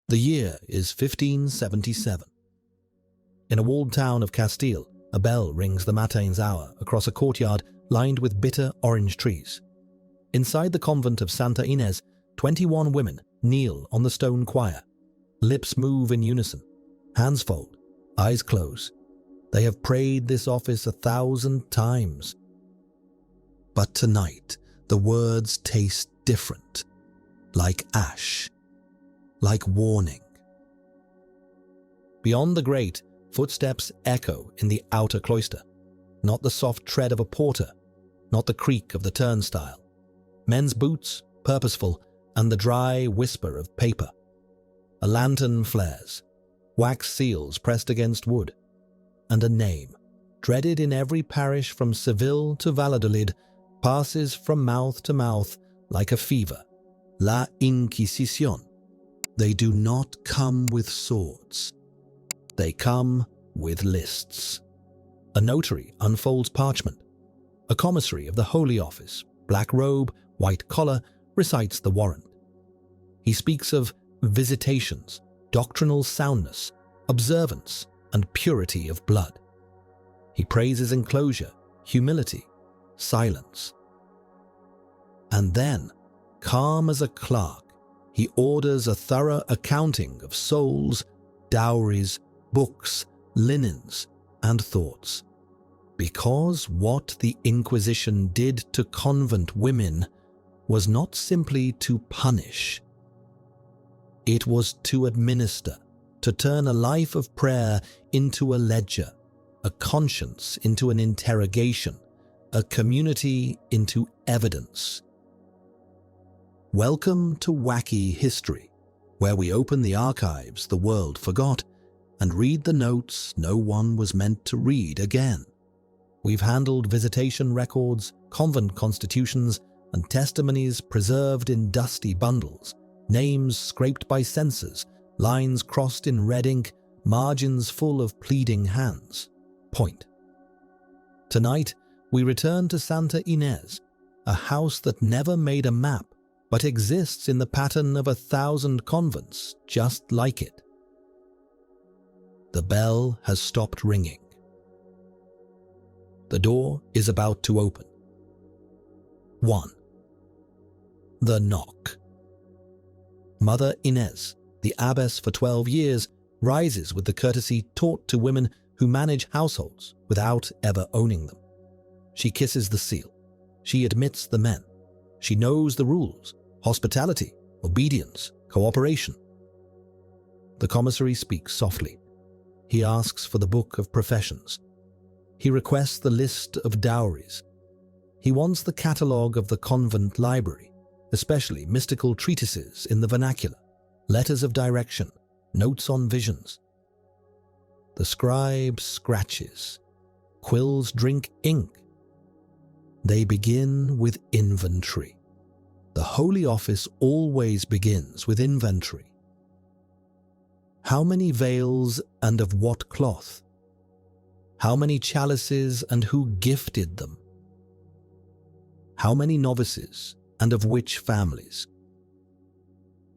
The year is 1577. In a walled town of Castile, a bell rings the matins hour across a courtyard lined with bitter orange trees. Inside the convent of Santa Inés, 21 women kneel on the stone choir. Lips move in unison, hands fold, eyes close. They have prayed this office 1,000 times. But tonight, the words taste different, like ash, like warning. Beyond the grate, footsteps echo in the outer cloister, not the soft tread of a porter, not the creak of the turnstile. Men's boots, purposeful, and the dry whisper of paper. A lantern flares, wax seals pressed against wood, and a name, dreaded in every parish from Seville to Valladolid, passes from mouth to mouth like a fever. La Inquisition. They do not come with swords. They come with lists. A notary unfolds parchment. A commissary of the Holy Office, black robe, white collar, recites the warrant. He speaks of visitations, doctrinal soundness, observance, and purity of blood. He praises enclosure, humility, silence. And then, calm as a clerk, he orders a thorough accounting of souls, dowries, books, linens, and thoughts. Because what the Inquisition did to convent women was not simply to punish. It was to administer, to turn a life of prayer into a ledger, a conscience into an interrogation, a community into evidence. Welcome to Wacky History, where we open the archives the world forgot and read the notes no one was meant to read again. We've handled visitation records, convent constitutions, and testimonies preserved in dusty bundles, names scraped by censors, lines crossed in red ink, margins full of pleading hands. Point. Tonight, we return to Santa Inés, a house that never made a map, but exists in the pattern of 1,000 convents just like it. The bell has stopped ringing. The door is about to open. 1. The knock. Mother Inés, the abbess for 12 years, rises with the courtesy taught to women who manage households without ever owning them. She kisses the seal. She admits the men. She knows the rules: hospitality, obedience, cooperation. The commissary speaks softly. He asks for the book of professions. He requests the list of dowries. He wants the catalogue of the convent library, especially mystical treatises in the vernacular, letters of direction, notes on visions. The scribe scratches. Quills drink ink. They begin with inventory. The Holy Office always begins with inventory. How many veils and of what cloth? How many chalices and who gifted them? How many novices and of which families?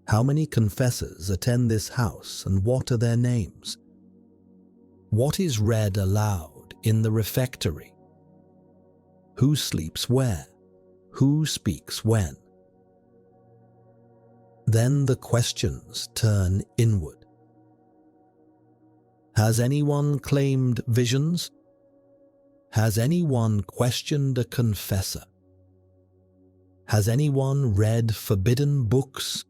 How many confessors attend this house and what are their names? What is read aloud in the refectory? Who sleeps where? Who speaks when? Then the questions turn inward. Has anyone claimed visions? Has anyone questioned a confessor? Has anyone read forbidden books?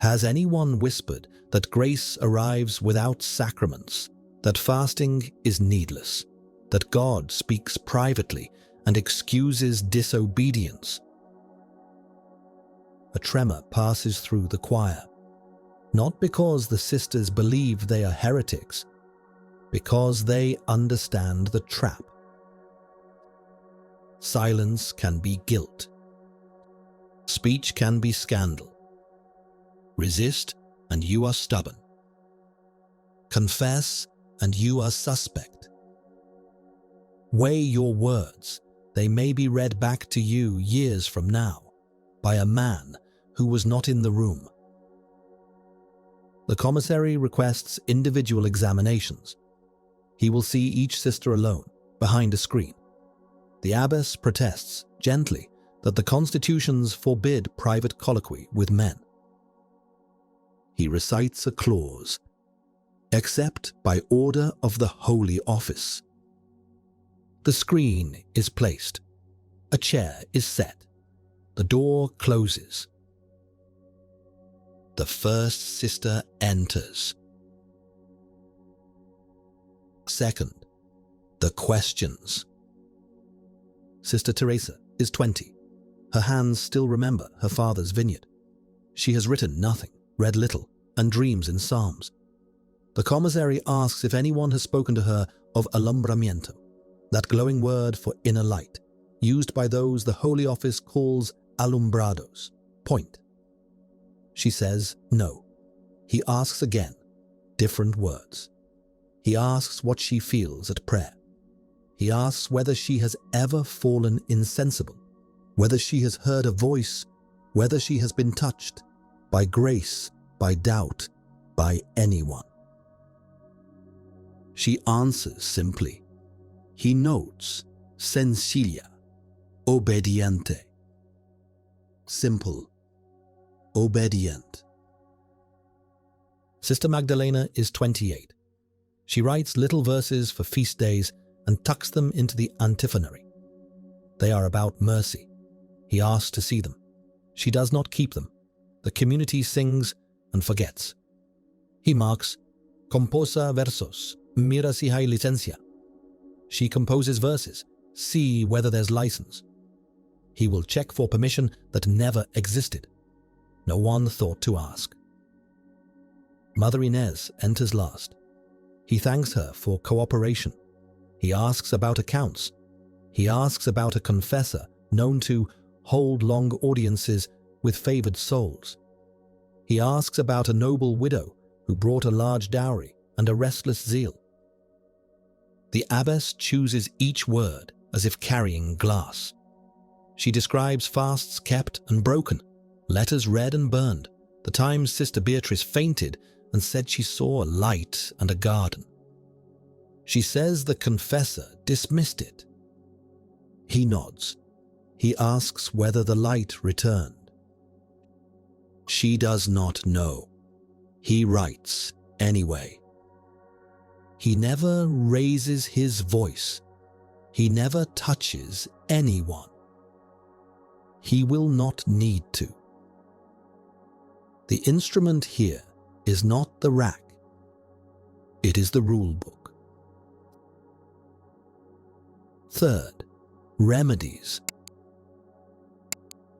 Has anyone whispered that grace arrives without sacraments, that fasting is needless, that God speaks privately and excuses disobedience? A tremor passes through the choir, not because the sisters believe they are heretics, because they understand the trap. Silence can be guilt. Speech can be scandal. Resist, and you are stubborn. Confess, and you are suspect. Weigh your words. They may be read back to you years from now by a man who was not in the room. The commissary requests individual examinations. He will see each sister alone, behind a screen. The abbess protests, gently, that the constitutions forbid private colloquy with men. He recites a clause, except by order of the Holy Office. The screen is placed. A chair is set. The door closes. The first sister enters. Second, the questions. Sister Teresa is 20. Her hands still remember her father's vineyard. She has written nothing, read little, and dreams in psalms. The commissary asks if anyone has spoken to her of alumbramiento, that glowing word for inner light, used by those the Holy Office calls alumbrados, point. She says no. He asks again, different words. He asks what she feels at prayer. He asks whether she has ever fallen insensible, whether she has heard a voice, whether she has been touched, by grace, by doubt, by anyone. She answers simply. He notes, sencilla, obediente. Simple, obedient. Sister Magdalena is 28. She writes little verses for feast days and tucks them into the antiphonary. They are about mercy. He asks to see them. She does not keep them. The community sings and forgets. He marks, composa versos, mira si hay licencia. She composes verses, see whether there's license. He will check for permission that never existed. No one thought to ask. Mother Inés enters last. He thanks her for cooperation. He asks about accounts. He asks about a confessor known to hold long audiences with favored souls. He asks about a noble widow who brought a large dowry and a restless zeal. The abbess chooses each word as if carrying glass. She describes fasts kept and broken, letters read and burned, the times Sister Beatrice fainted and said she saw a light and a garden. She says the confessor dismissed it. He nods. He asks whether the light returned. She does not know. He writes anyway. He never raises his voice. He never touches anyone. He will not need to. The instrument here is not the rack. It is the rule book. Third, remedies.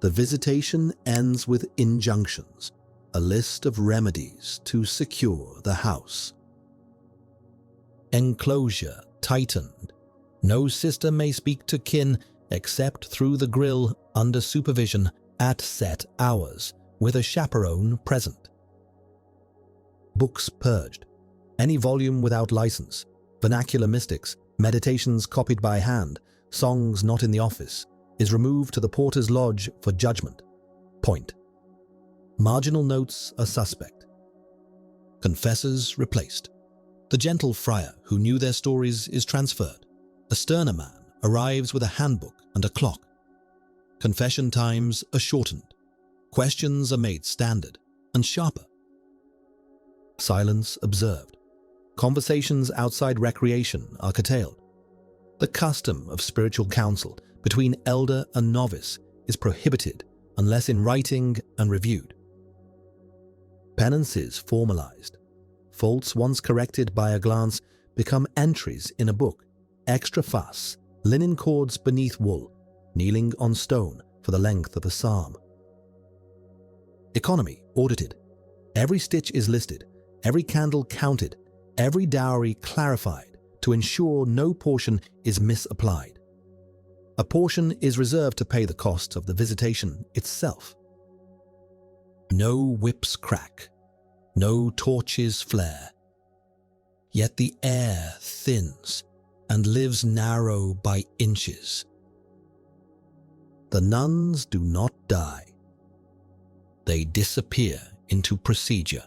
The visitation ends with injunctions, a list of remedies to secure the house. Enclosure tightened. No sister may speak to kin except through the grill under supervision at set hours, with a chaperone present. Books purged. Any volume without license, vernacular mystics, meditations copied by hand, songs not in the office, is removed to the porter's lodge for judgment. Point. Marginal notes are suspect. Confessors replaced. The gentle friar who knew their stories is transferred. A sterner man arrives with a handbook and a clock. Confession times are shortened. Questions are made standard and sharper. Silence observed. Conversations outside recreation are curtailed. The custom of spiritual counsel between elder and novice is prohibited unless in writing and reviewed. Penances formalized. Faults once corrected by a glance become entries in a book, extra fuss, linen cords beneath wool, kneeling on stone for the length of a psalm. Economy audited. Every stitch is listed, every candle counted, every dowry clarified to ensure no portion is misapplied. A portion is reserved to pay the cost of the visitation itself. No whips crack, no torches flare. Yet the air thins and lives narrow by inches. The nuns do not die. They disappear into procedure.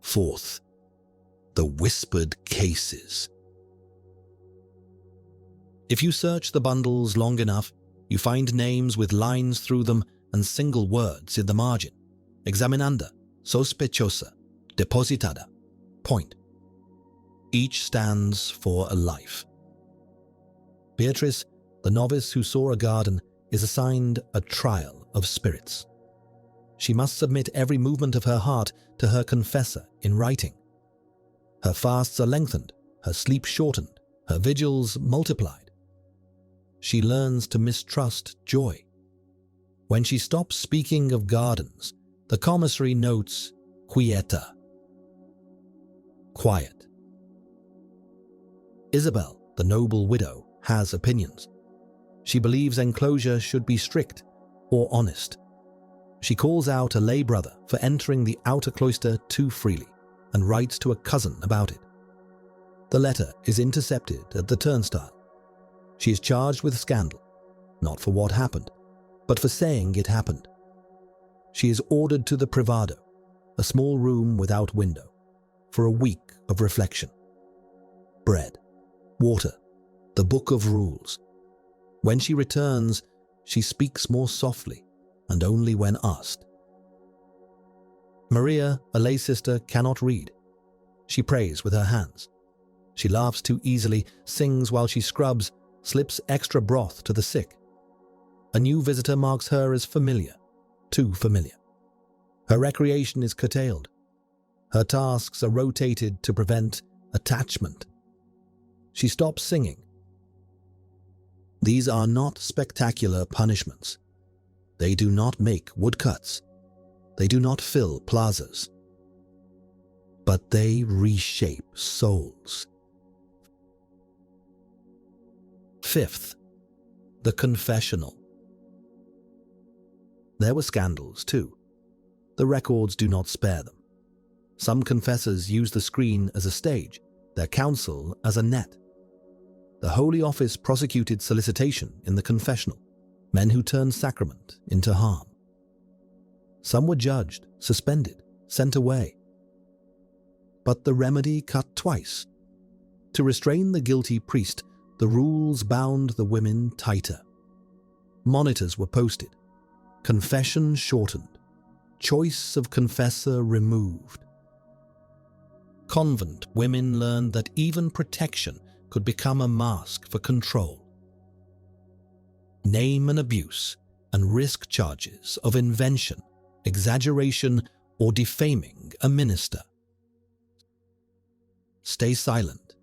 Fourth, the whispered cases. If you search the bundles long enough, you find names with lines through them and single words in the margin. Examinanda, sospechosa, depositada, point. Each stands for a life. Beatrice, the novice who saw a garden, is assigned a trial of spirits. She must submit every movement of her heart to her confessor in writing. Her fasts are lengthened, her sleep shortened, her vigils multiplied. She learns to mistrust joy. When she stops speaking of gardens, the commissary notes quieta, quiet. Isabel, the noble widow, has opinions. She believes enclosure should be strict or honest. She calls out a lay brother for entering the outer cloister too freely and writes to a cousin about it. The letter is intercepted at the turnstile. She is charged with scandal, not for what happened, but for saying it happened. She is ordered to the privado, a small room without window, for a week of reflection. Bread, water, the book of rules. When she returns, she speaks more softly and only when asked. Maria, a lay sister, cannot read. She prays with her hands. She laughs too easily, sings while she scrubs, slips extra broth to the sick. A new visitor marks her as familiar, too familiar. Her recreation is curtailed. Her tasks are rotated to prevent attachment. She stops singing. These are not spectacular punishments. They do not make woodcuts. They do not fill plazas. But they reshape souls. Fifth, the confessional. There were scandals too. The records do not spare them. Some confessors use the screen as a stage, their counsel as a net. The Holy Office prosecuted solicitation in the confessional, men who turned sacrament into harm. Some were judged, suspended, sent away. But the remedy cut twice. To restrain the guilty priest, the rules bound the women tighter. Monitors were posted, confession shortened, choice of confessor removed. Convent women learned that even protection could become a mask for control. Name and abuse and risk charges of invention, exaggeration, or defaming a minister. Stay silent,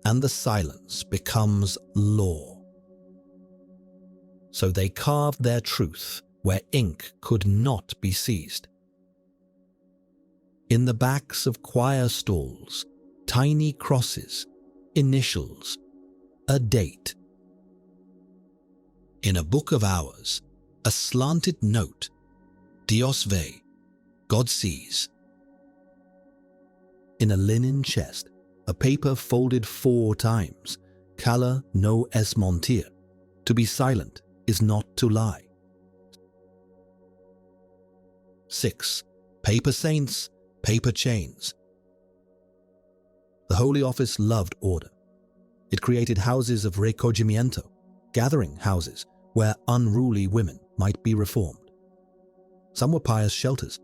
and the silence becomes law. So they carved their truth where ink could not be seized. In the backs of choir stalls, tiny crosses, initials, a date. In a book of hours, a slanted note, Dios ve, God sees. In a linen chest, a paper folded 4 times, calla no es mentir, to be silent is not to lie. 6. Paper saints, paper chains. The Holy Office loved order. It created houses of recogimiento, gathering houses where unruly women might be reformed. Some were pious shelters.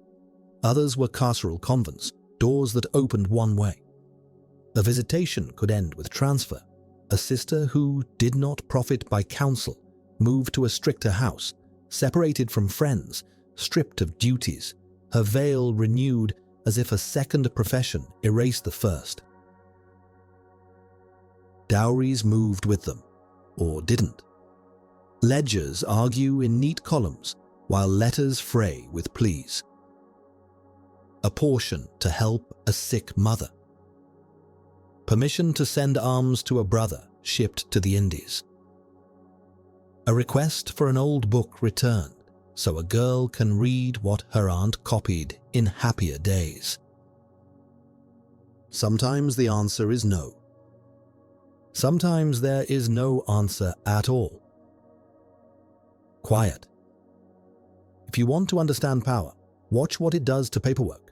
Others were carceral convents, doors that opened one way. A visitation could end with transfer. A sister who did not profit by counsel moved to a stricter house, separated from friends, stripped of duties, her veil renewed as if a second profession erased the first. Dowries moved with them, or didn't. Ledgers argue in neat columns, while letters fray with pleas. A portion to help a sick mother. Permission to send alms to a brother shipped to the Indies. A request for an old book returned, so a girl can read what her aunt copied in happier days. Sometimes the answer is no. Sometimes there is no answer at all. Quiet. If you want to understand power, watch what it does to paperwork.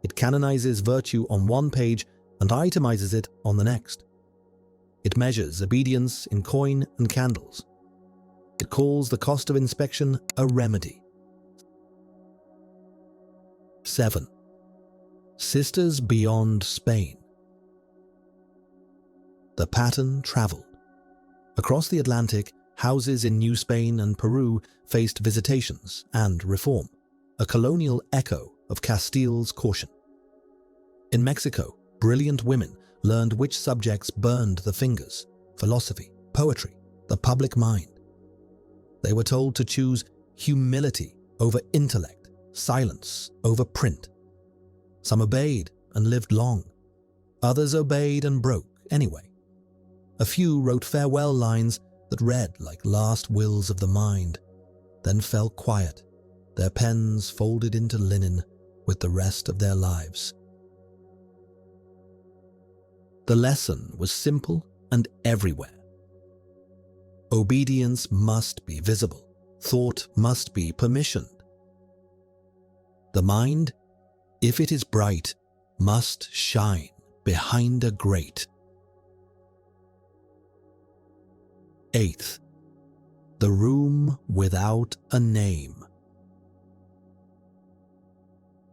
It canonizes virtue on one page and itemizes it on the next. It measures obedience in coin and candles. It calls the cost of inspection a remedy. 7. Sisters beyond Spain. The pattern traveled. Across the Atlantic, houses in New Spain and Peru faced visitations and reform, a colonial echo of Castile's caution. In Mexico, brilliant women learned which subjects burned the fingers: philosophy, poetry, the public mind. They were told to choose humility over intellect, silence over print. Some obeyed and lived long. Others obeyed and broke anyway. A few wrote farewell lines that read like last wills of the mind, then fell quiet, their pens folded into linen with the rest of their lives. The lesson was simple and everywhere. Obedience must be visible. Thought must be permissioned. The mind, if it is bright, must shine behind a grate. 8th, the room without a name.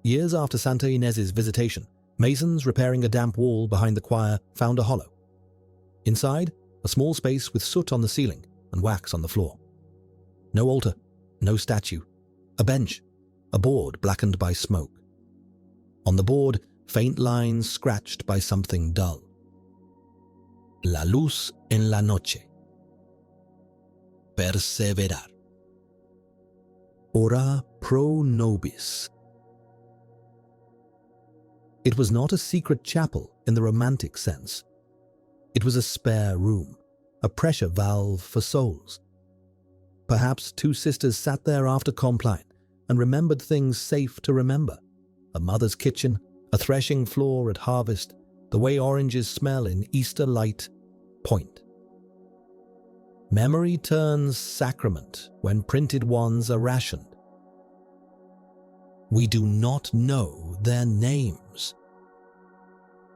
Years after Santa Inés's visitation, masons repairing a damp wall behind the choir found a hollow. Inside, a small space with soot on the ceiling and wax on the floor. No altar, no statue, a bench, a board blackened by smoke. On the board, faint lines scratched by something dull. La luz en la noche. Perseverar. Ora pro nobis. It was not a secret chapel in the romantic sense. It was a spare room, a pressure valve for souls. Perhaps two sisters sat there after Compline and remembered things safe to remember: a mother's kitchen, a threshing floor at harvest, the way oranges smell in Easter light, point. Memory turns sacrament when printed ones are rationed. We do not know their names.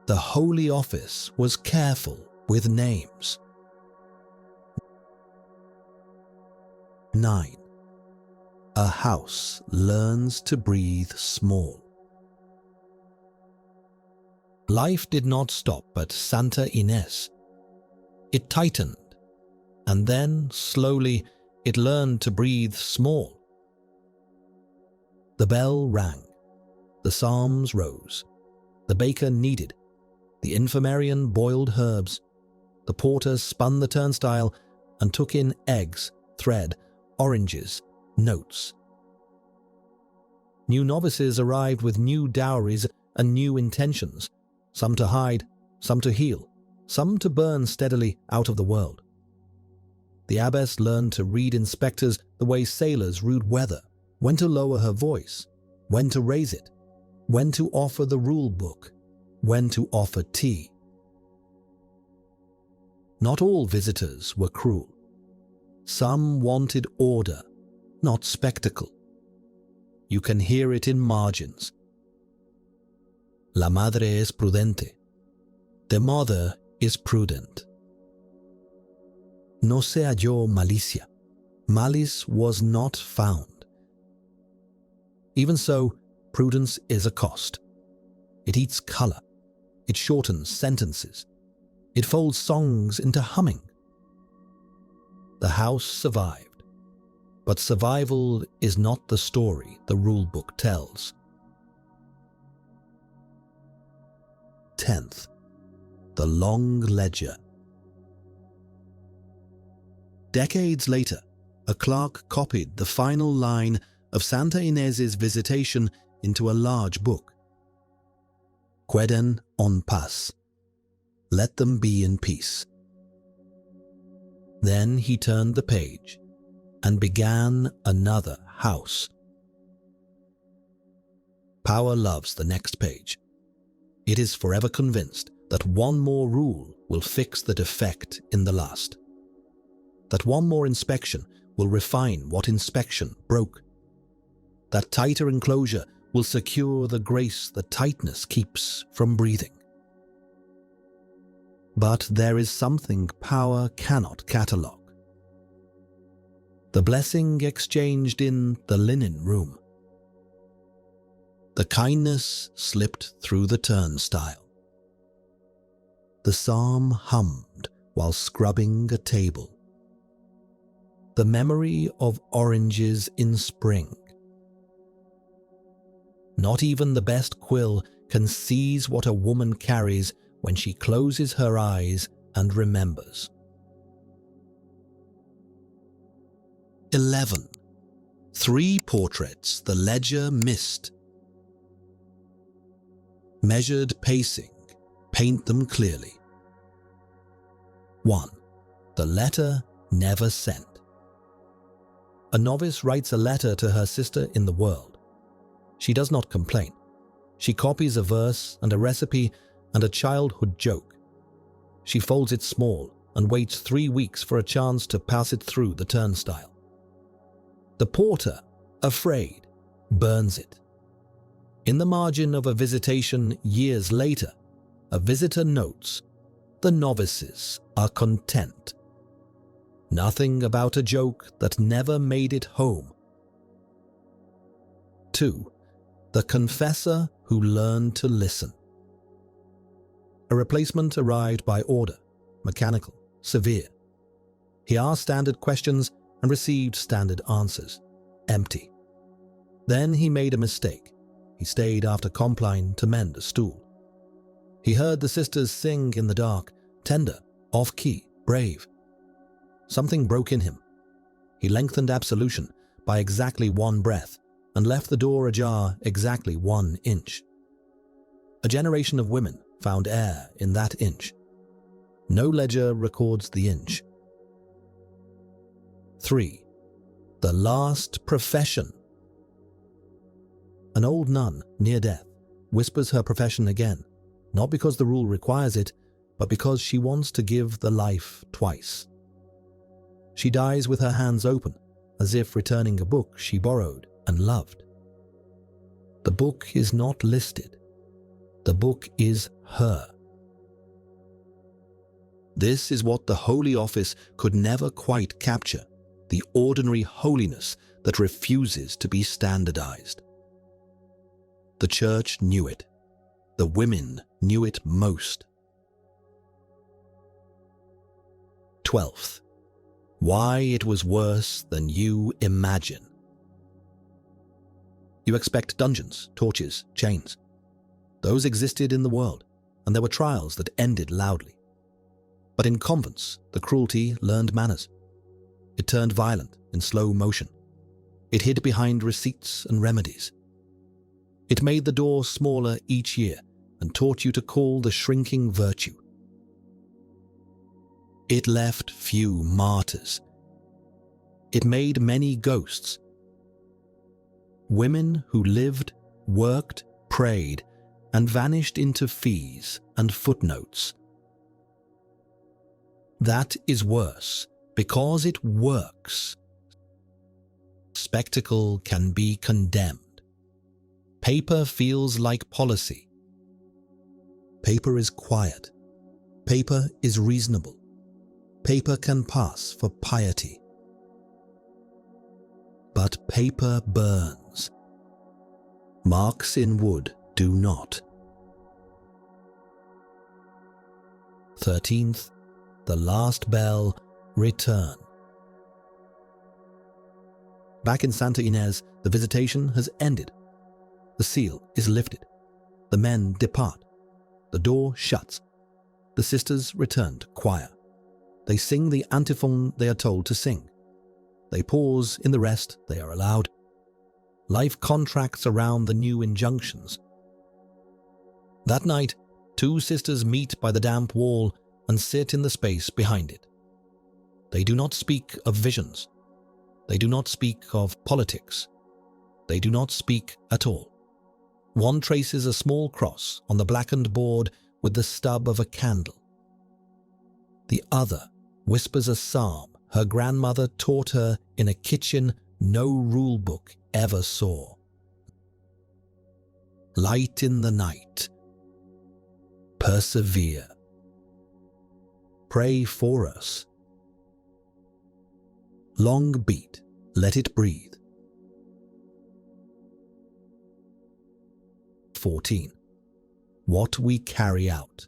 The Holy Office was careful with names. 9. A house learns to breathe small. Life did not stop at Santa Inés. It tightened, and then, slowly, it learned to breathe small. The bell rang. The psalms rose. The baker kneaded. The infirmarian boiled herbs. The porter spun the turnstile and took in eggs, thread, oranges, notes. New novices arrived with new dowries and new intentions, some to hide, some to heal, some to burn steadily out of the world. The abbess learned to read inspectors the way sailors read weather, when to lower her voice, when to raise it, when to offer the rule book, when to offer tea. Not all visitors were cruel. Some wanted order, not spectacle. You can hear it in margins. La madre es prudente. The mother is prudent. No se halló malicia. Malice was not found. Even so, prudence is a cost. It eats color. It shortens sentences. It folds songs into humming. The house survived, but survival is not the story the rulebook tells. 10th, the long ledger. Decades later, a clerk copied the final line of Santa Inés's visitation into a large book. Queden en paz. Let them be in peace. Then he turned the page and began another house. Power loves the next page. It is forever convinced that one more rule will fix the defect in the last. That one more inspection will refine what inspection broke. That tighter enclosure will secure the grace that tightness keeps from breathing. But there is something power cannot catalogue. The blessing exchanged in the linen room. The kindness slipped through the turnstile. The psalm hummed while scrubbing a table. The memory of oranges in spring. Not even the best quill can seize what a woman carries when she closes her eyes and remembers. 11. 3 portraits the ledger missed. Measured pacing, paint them clearly. 1. The letter never sent. A novice writes a letter to her sister in the world. She does not complain. She copies a verse and a recipe and a childhood joke. She folds it small and waits 3 weeks for a chance to pass it through the turnstile. The porter, afraid, burns it. In the margin of a visitation years later, a visitor notes, "The novices are content." Nothing about a joke that never made it home. 2. The confessor who learned to listen. A replacement arrived by order, mechanical, severe. He asked standard questions and received standard answers, empty. Then he made a mistake. He stayed after Compline to mend a stool. He heard the sisters sing in the dark, tender, off-key, brave. Something broke in him. He lengthened absolution by exactly 1 breath and left the door ajar exactly 1 inch. A generation of women found air in that inch. No ledger records the inch. 3. The last profession. An old nun, near death, whispers her profession again, not because the rule requires it, but because she wants to give the life twice. She dies with her hands open, as if returning a book she borrowed and loved. The book is not listed. The book is her. This is what the Holy Office could never quite capture, the ordinary holiness that refuses to be standardized. The Church knew it. The women knew it most. 12th. Why it was worse than you imagine. You expect dungeons, torches, chains. Those existed in the world, and there were trials that ended loudly. But in convents, the cruelty learned manners. It turned violent in slow motion. It hid behind receipts and remedies. It made the door smaller each year and taught you to call the shrinking virtue. It left few martyrs. It made many ghosts. Women who lived, worked, prayed, and vanished into fees and footnotes. That is worse because it works. Spectacle can be condemned. Paper feels like policy. Paper is quiet. Paper is reasonable. Paper can pass for piety. But paper burns. Marks in wood do not. 13th. The last bell, return. Back in Santa Inés, the visitation has ended. The seal is lifted. The men depart. The door shuts. The sisters return to choir. They sing the antiphon they are told to sing. They pause in the rest they are allowed. Life contracts around the new injunctions. That night, 2 sisters meet by the damp wall and sit in the space behind it. They do not speak of visions. They do not speak of politics. They do not speak at all. One traces a small cross on the blackened board with the stub of a candle. The other whispers a psalm her grandmother taught her in a kitchen no rule book ever saw. light in the night. Persevere. Pray for us. Long beat, let it breathe. 14. What we carry out.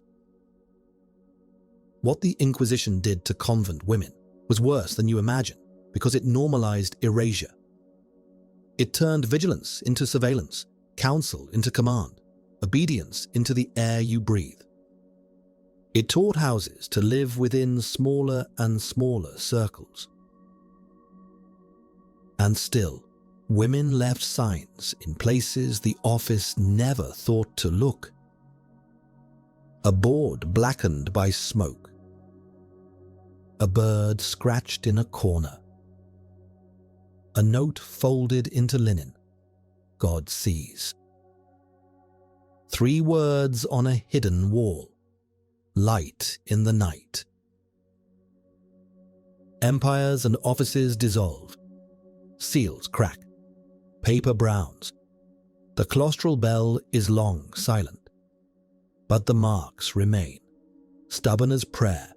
What the Inquisition did to convent women was worse than you imagine because it normalized erasure. It turned vigilance into surveillance, counsel into command, obedience into the air you breathe. It taught houses to live within smaller and smaller circles. And still, women left signs in places the office never thought to look. A board blackened by smoke. A bird scratched in a corner. A note folded into linen. God sees. 3 words on a hidden wall. Light in the night. Empires and offices dissolve. Seals crack. Paper browns. The claustral bell is long silent. But the marks remain, stubborn as prayer.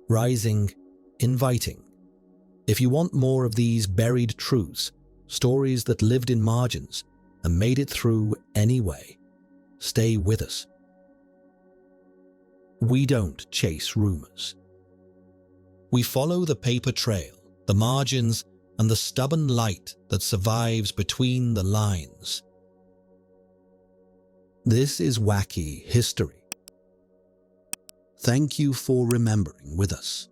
Rising, inviting. If you want more of these buried truths, stories that lived in margins and made it through anyway, stay with us. We don't chase rumors. We follow the paper trail, the margins, and the stubborn light that survives between the lines. This is Wacky History. Thank you for remembering with us.